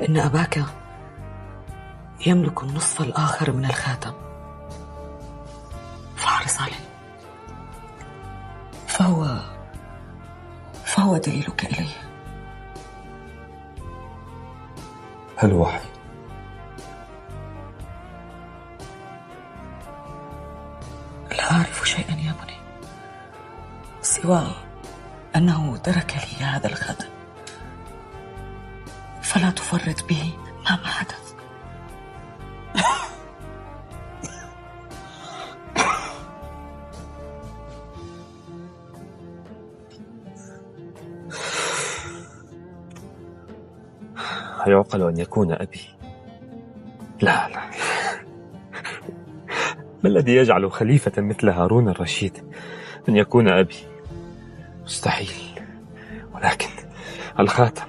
إن أباك يملك النصف الآخر من الخاتم، فاحرص عليه، فهو دليلك إليه. هل وحي؟ لا أعرف شيئا يا بني سوى أنه ترك لي هذا الخاتم، فلا تفرط به مهما حدث. أيعقل أن يكون أبي؟ لا لا، ما الذي يجعل خليفة مثل هارون الرشيد أن يكون أبي؟ مستحيل. ولكن الخاتم